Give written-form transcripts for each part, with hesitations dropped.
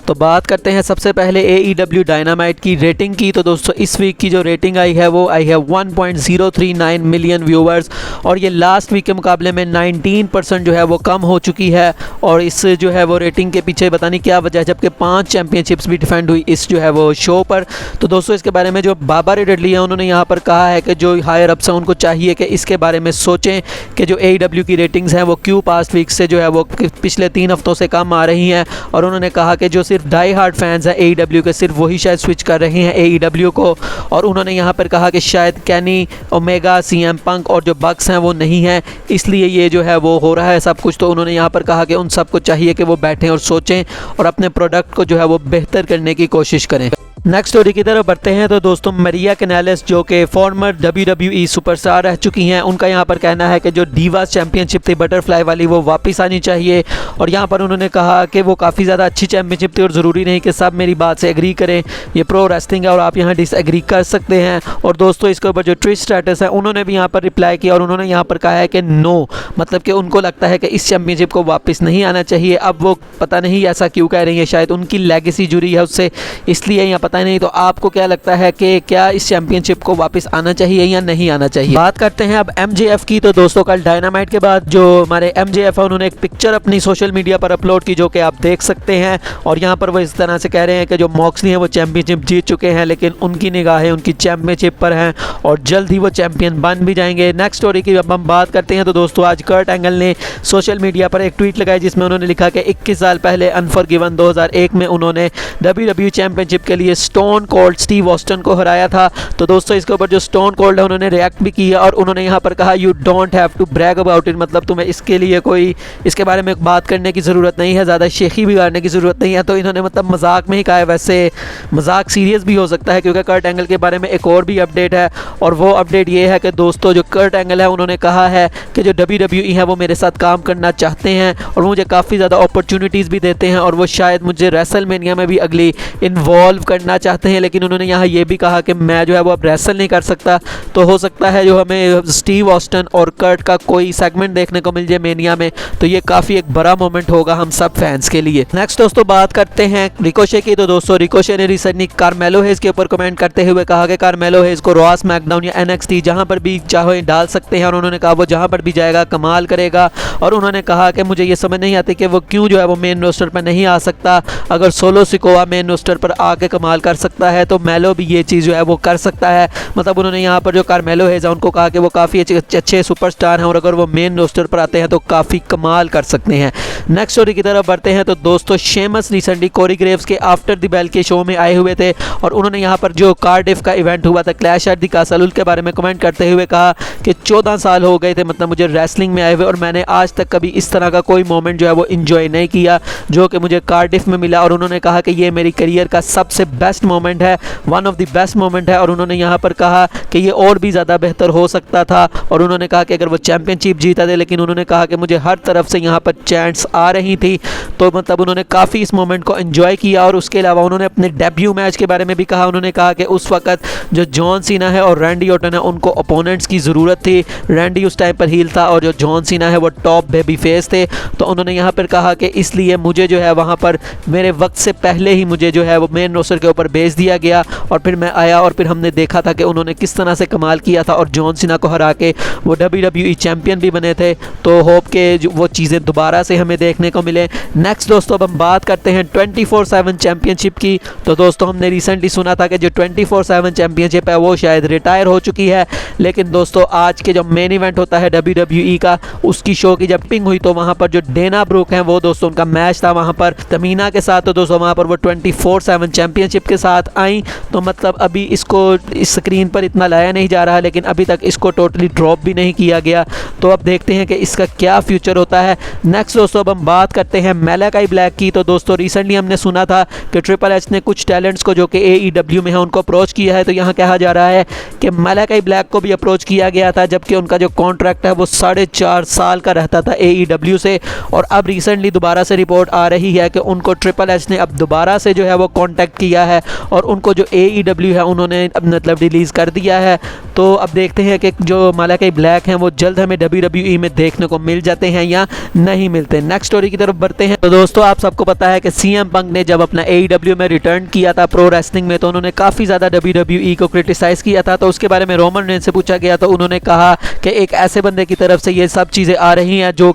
तो बात करते हैं सबसे पहले AEW डायनामाइट की रेटिंग की। तो दोस्तों इस वीक की जो रेटिंग आई है वो आई है 1.039 मिलियन व्यूवर्स, और ये लास्ट वीक के मुकाबले में 19% जो है वो कम हो चुकी है। और इस जो है वो रेटिंग के पीछे पता नहीं क्या वजह है, जबकि 5 चैंपियनशिप्स भी डिफेंड हुई इस जो है वो शो पर। तो दोस्तों इसके बारे में जो बाबा रेडली है उन्होंने यहाँ पर कहा है कि जो हायर अप्स हैं उनको चाहिए कि इसके बारे में सोचें कि जो AEW की रेटिंग्स हैं वो क्यों पास्ट वीक से जो है वो पिछले 3 हफ्तों से कम आ रही हैं। और उन्होंने कहा कि जो सिर्फ डाई हार्ड फैंस हैं AEW के, सिर्फ वही शायद स्विच कर रहे हैं AEW को। और उन्होंने यहाँ पर कहा कि शायद कैनी, ओमेगा, CM पंक और जो बक्स हैं वो नहीं हैं, इसलिए ये जो है वो हो रहा है सब कुछ। तो उन्होंने यहाँ पर कहा कि उन सबको चाहिए कि वो बैठें और सोचें और अपने प्रोडक्ट को जो है वो बेहतर करने की कोशिश करें। नेक्स्ट स्टोरी की तरफ बढ़ते हैं। तो दोस्तों मरिया कैनालेस जो कि फॉर्मर WWE सुपरस्टार रह चुकी हैं, उनका यहाँ पर कहना है कि जो डीवास चैंपियनशिप थी बटरफ्लाई वाली वो वापस आनी चाहिए। और यहाँ पर उन्होंने कहा कि वो काफ़ी ज़्यादा अच्छी चैंपियनशिप थी और ज़रूरी नहीं कि सब मेरी बात से एग्री करें, ये प्रो रेसलिंग है और आप यहाँ डिसएग्री कर सकते हैं। और दोस्तों इसके ऊपर जो ट्विच स्टेटस है उन्होंने भी यहाँ पर रिप्लाई किया और उन्होंने यहाँ पर कहा है कि नो, मतलब कि उनको लगता है कि इस चैंपियनशिप को वापस नहीं आना चाहिए। अब वो पता नहीं ऐसा क्यों कह रही है, शायद उनकी लेगेसी जुड़ी है उससे, इसलिए यहाँ पता नहीं। तो आपको क्या लगता है कि क्या इस चैंपियनशिप को वापस आना चाहिए या नहीं आना चाहिए? बात करते हैं अब MJF की। तो दोस्तों कल डायनामाइट के बाद जो हमारे MJF है उन्होंने एक पिक्चर अपनी सोशल मीडिया पर अपलोड की जो कि आप देख सकते हैं। और यहाँ पर वो इस तरह से कह रहे हैं कि जो मॉक्सली है वो चैंपियनशिप जीत चुके हैं, लेकिन उनकी निगाहें उनकी चैंपियनशिप पर हैं और जल्द ही वो चैंपियन बन भी जाएंगे। नेक्स्ट स्टोरी की अब हम बात करते हैं। तो दोस्तों आज कर्ट एंगल ने सोशल मीडिया पर एक ट्वीट लगाई जिसमें उन्होंने लिखा कि 21 साल पहले अनफॉरगिवन 2001 में उन्होंने WWE चैंपियनशिप के लिए स्टोन कोल्ड स्टीव ऑस्टन को हराया था। तो दोस्तों इसके ऊपर जो स्टोन कोल्ड है उन्होंने रिएक्ट भी किया और उन्होंने यहाँ पर कहा you don't have to brag about it, मतलब तुम्हें इसके लिए कोई इसके बारे में बात करने की ज़रूरत नहीं है, ज़्यादा शेखी भी करने की ज़रूरत नहीं है। तो इन्होंने मतलब मजाक में ही कहा है, वैसे मजाक सीरियस भी हो सकता है क्योंकि कर्ट एंगल के बारे में एक और भी अपडेट है। और वो अपडेट ये है कि दोस्तों जो कर्ट एंगल है उन्होंने कहा है कि जो WWE है वो मेरे साथ काम करना चाहते हैं और मुझे काफ़ी ज़्यादा अपॉर्चुनिटीज़ भी देते हैं और वो शायद मुझे रेसलमेनिया में भी अगली इन्वॉल्व करना चाहते हैं। लेकिन उन्होंने यहाँ ये भी कहा कि मैं जो है वो अब रेसल नहीं कर सकता, तो हो सकता है जो हमें स्टीव ऑस्टन और कर्ट का कोई सेगमेंट देखने को मिल जाए मेनिया में, तो ये काफ़ी एक बड़ा मोमेंट होगा हम सब फैंस के लिए। नेक्स्ट दोस्तों बात करते हैं रिकोशे की। तो दोस्तों रिकोशे ने रिसेंटली कार्मेलो हेज के ऊपर कमेंट करते हुए कहा कि कार्मेलो हेज को रॉ, स्मैकडाउन या NXT जहाँ पर भी चाहे डाल सकते हैं और उन्होंने कहा वो जहाँ पर भी जाएगा कमाल करेगा। और उन्होंने कहा कि मुझे ये समझ नहीं आती कि वो क्यों जो है वो मेन रोस्टर पर नहीं आ सकता, अगर सोलो सिकोवा मेन रोस्टर पर आके कमाल कर सकता है तो मेलो भी ये चीज़ जो है वो कर सकता है। मतलब उन्होंने यहाँ पर जो कार्मेलो हेज है उनको कहा कि वो काफ़ी अच्छे सुपरस्टार हैं और अगर वो मेन रोस्टर पर आते हैं तो काफ़ी कमाल कर सकते हैं। नेक्स्ट स्टोरी की तरफ बढ़ते हैं। तो दोस्तों शेमस रिसेंटली कोरी ग्रेव्स के आफ्टर द बेल के शो में आए हुए थे और उन्होंने यहाँ पर जो कार्डिफ का इवेंट हुआ था क्लैश एट द कासल उसके बारे में कमेंट करते हुए कहा कि 14 साल हो गए थे मतलब मुझे रेसलिंग में आए हुए और मैंने आज तक कभी इस तरह का कोई मोमेंट जो है वो इन्जॉय नहीं किया जो कि मुझे कार्डिफ में मिला। और उन्होंने कहा कि ये मेरी करियर का सबसे बेस्ट मोमेंट है, one of the best moment है। और उन्होंने यहाँ पर कहा कि ये और भी ज़्यादा बेहतर हो सकता था और उन्होंने कहा कि अगर वो चैंपियनशिप जीता थे, लेकिन उन्होंने कहा कि मुझे हर तरफ से यहाँ पर चैंट्स आ रही थी, तो मतलब उन्होंने काफ़ी इस मोमेंट को एंजॉय किया। और उसके अलावा उन्होंने अपने डेब्यू मैच के बारे में भी कहा। उन्होंने कहा कि उस वक्त जो जॉन सीना है और रैंडी ऑर्टन है उनको अपोनेंट्स की ज़रूरत थी। रैंडी उस टाइम पर हील था और जो जॉन सीना है वो टॉप बेबी फेस थे। तो उन्होंने यहाँ पर कहा कि इसलिए मुझे जो है वहाँ पर मेरे वक्त से पहले ही मुझे जो है वो मेन रोस्टर के ऊपर भेज दिया गया और फिर मैं आया और फिर हमने देखा था कि उन्होंने किस तरह से कमाल किया था और जॉन सीना को हरा के वो WWE चैंपियन भी बने थे। तो होप के वो चीज़ें दोबारा से हमें देखने को मिले। नेक्स्ट दोस्तों अब हम बात करते हैं 24/7 चैंपियनशिप की। तो दोस्तों हमने रिसेंटली सुना था कि जो 24/7 चैंपियनशिप है वो शायद रिटायर हो चुकी है, लेकिन दोस्तों आज के जो मेन इवेंट होता है WWE का उसकी शो की जब पिंग हुई तो वहाँ पर जो डेना ब्रुक हैं वो दोस्तों उनका मैच था वहाँ पर तमीना के साथ। तो दोस्तों वहाँ पर वो 24/7 चैंपियनशिप के साथ आई। तो मतलब अभी इसको इस स्क्रीन पर इतना लाया नहीं जा रहा, लेकिन अभी तक इसको टोटली ड्रॉप भी नहीं किया गया। तो अब देखते हैं कि इसका क्या फ्यूचर होता है। नेक्स्ट दोस्तों अब हम बात करते हैं मैलाकाई ब्लैक की। तो दोस्तों रिसेंटली हमने सुना था कि ट्रिपल एच ने कुछ टैलेंट्स को जो कि AEW में है उनको अप्रोच किया है। तो यहाँ कहा जा रहा है कि मैलाकाई ब्लैक को भी अप्रोच किया गया था, जबकि उनका जो कॉन्ट्रैक्ट है वो 4.5 साल का रहता था AEW से। और अब रिसेंटली दोबारा से रिपोर्ट आ रही है कि उनको ट्रिपल एच ने अब दोबारा से जो है वो कॉन्टैक्ट किया है है और उनको जो AEW है उन्होंने मतलब रिलीज़ कर दिया है। तो अब देखते हैं कि जो मालाकाई ब्लैक हैं वो जल्द हमें WWE में देखने को मिल जाते हैं या नहीं मिलते। नेक्स्ट स्टोरी की तरफ बढ़ते हैं। तो दोस्तों आप सबको पता है कि CM पंक ने जब अपना AEW में रिटर्न किया था प्रो रेसलिंग में, तो उन्होंने काफ़ी ज़्यादा WWE को क्रिटिसाइज़ किया था। तो उसके बारे में रोमन रेंज से पूछा गया तो उन्होंने कहा कि एक ऐसे बंदे की तरफ से ये सब चीज़ें आ रही हैं जो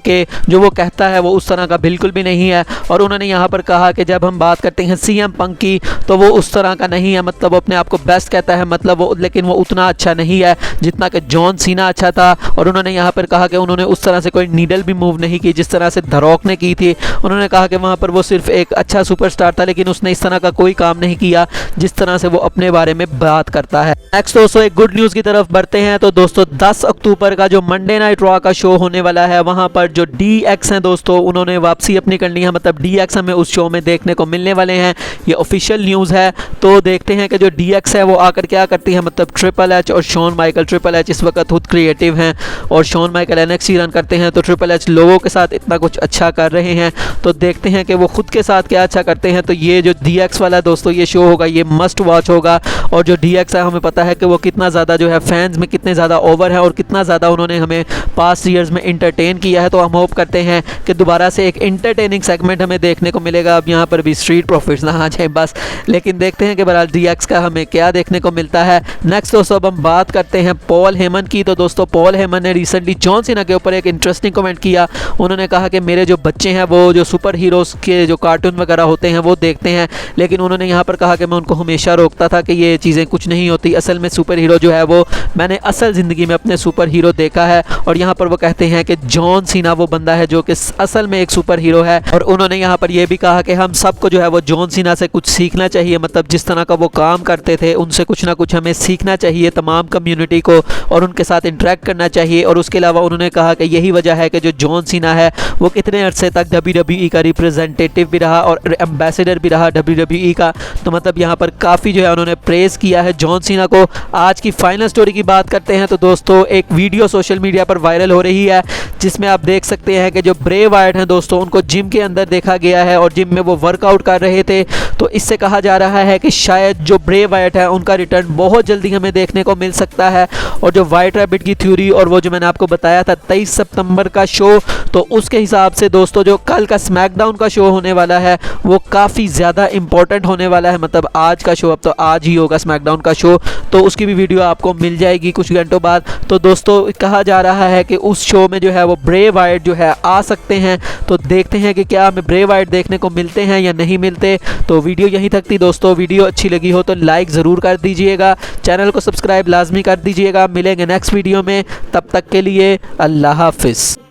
वो कहता है वो उस तरह का बिल्कुल भी नहीं है। और उन्होंने यहाँ पर कहा कि जब हम बात करते हैं CM पंक की तो वो उस तरह का नहीं है, मतलब वो अपने आप को बेस्ट कहता है, मतलब वो, लेकिन वो उतना अच्छा नहीं है जितना कि जॉन सीना अच्छा था। और उन्होंने यहाँ पर कहा कि उन्होंने उस तरह से कोई नीडल भी मूव नहीं की जिस तरह से द रॉक ने की थी। उन्होंने कहा कि वहाँ पर वो सिर्फ एक अच्छा सुपरस्टार था लेकिन उसने इस तरह का कोई काम नहीं किया जिस तरह से वो अपने बारे में बात करता है। नेक्स्ट दोस्तों एक गुड न्यूज़ की तरफ बढ़ते हैं। तो दोस्तों 10 अक्टूबर का जो मंडे नाइट रॉ का शो होने वाला है वहाँ पर जो DX हैं दोस्तों उन्होंने वापसी अपनी करनी है, मतलब DX हमें उस शो में देखने को मिलने वाले हैं। ये ऑफिशियल न्यूज़ है। तो देखते हैं कि जो DX है वो आकर क्या करती है, मतलब ट्रिपल एच और शॉन माइकल, ट्रिपल एच इस वक्त खुद क्रिएटिव हैं और शॉन माइकल NXT रन करते हैं। तो ट्रिपल एच लोगों के साथ इतना कुछ अच्छा कर रहे हैं, तो देखते हैं कि वो खुद के साथ क्या अच्छा करते हैं। तो ये जो DX वाला दोस्तों ये शो होगा ये मस्ट वॉच होगा। और जो DX है हमें पता है कि वो कितना ज़्यादा जो है फैंस में कितने ज़्यादा ओवर है और कितना ज़्यादा उन्होंने हमें पास्ट ईयर्स में इंटरटेन किया है। तो हम होप करते हैं कि दोबारा से एक इंटरटेनिंग सेगमेंट हमें देखने को मिलेगा। अब यहाँ पर भी स्ट्रीट प्रॉफिट्स ना आ जाए बस, लेकिन देखते हैं कि बहरहाल DX का हमें क्या देखने को मिलता है। नेक्स्ट दोस्तों अब हम बात करते हैं पॉल हेमन की। तो दोस्तों पॉल हेमन ने रिसेंटली जॉन सीना के ऊपर एक इंटरेस्टिंग कमेंट किया। उन्होंने कहा कि मेरे जो बच्चे हैं वो जो सुपर हीरोज़ के जो कार्टून वगैरह होते हैं वो देखते हैं, लेकिन उन्होंने यहाँ पर कहा कि मैं उनको हमेशा रोकता था कि ये चीज़ें कुछ नहीं होती, असल में सुपर हीरो जो है वो मैंने असल ज़िंदगी में अपने सुपर हीरो देखा है। और यहाँ पर वो कहते हैं कि जॉन सीना वो बंदा है जो कि असल में एक सुपर हीरो है। और उन्होंने यहाँ पर यह भी कहा कि हम सबको जो है वो जॉन सीना से कुछ सीखना चाहिए, मतलब जिस तरह का वो काम करते थे उनसे कुछ ना कुछ हमें सीखना चाहिए तमाम कम्युनिटी को और उनके साथ इंटरेक्ट करना चाहिए। और उसके अलावा उन्होंने कहा कि यही वजह है कि जो जॉन सीना है वो कितने अरसे तक WWE का रिप्रेजेंटेटिव भी रहा और एम्बेसडर भी रहा WWE का। तो मतलब यहाँ पर काफ़ी जो है उन्होंने प्रेज़ किया है जॉन सीना को। आज की फाइनल स्टोरी की बात करते हैं। तो दोस्तों एक वीडियो सोशल मीडिया पर वायरल हो रही है जिसमें आप देख सकते हैं कि जो ब्रे वाइट हैं दोस्तों उनको जिम के अंदर देखा गया है और जिम में वो वर्कआउट कर रहे थे। तो इससे कहा जा रहा है कि शायद जो ब्रे वाइट है उनका रिटर्न बहुत जल्दी हमें देखने को मिल सकता है। और जो वाइट रैबिट की थ्योरी और वो जो मैंने आपको बताया था 23 सितंबर का शो, तो उसके हिसाब से दोस्तों जो कल का स्मैकडाउन का शो होने वाला है वो काफ़ी ज़्यादा इंपॉर्टेंट होने वाला है। मतलब आज का शो अब तो आज ही होगा स्मैकडाउन का शो, तो उसकी भी वीडियो आपको मिल जाएगी कुछ घंटों बाद। तो दोस्तों कहा जा रहा है कि उस शो में जो है वो ब्रे वाइट जो है आ सकते हैं। तो देखते हैं कि क्या हमें ब्रे वाइट देखने को मिलते हैं या नहीं मिलते। तो वीडियो यहीं तक थी दोस्तों। वीडियो अच्छी लगी हो तो लाइक ज़रूर कर दीजिएगा, चैनल को सब्सक्राइब लाजमी कर दीजिएगा। मिलेंगे नेक्स्ट वीडियो में, तब तक के लिए अल्लाह हाफिज़।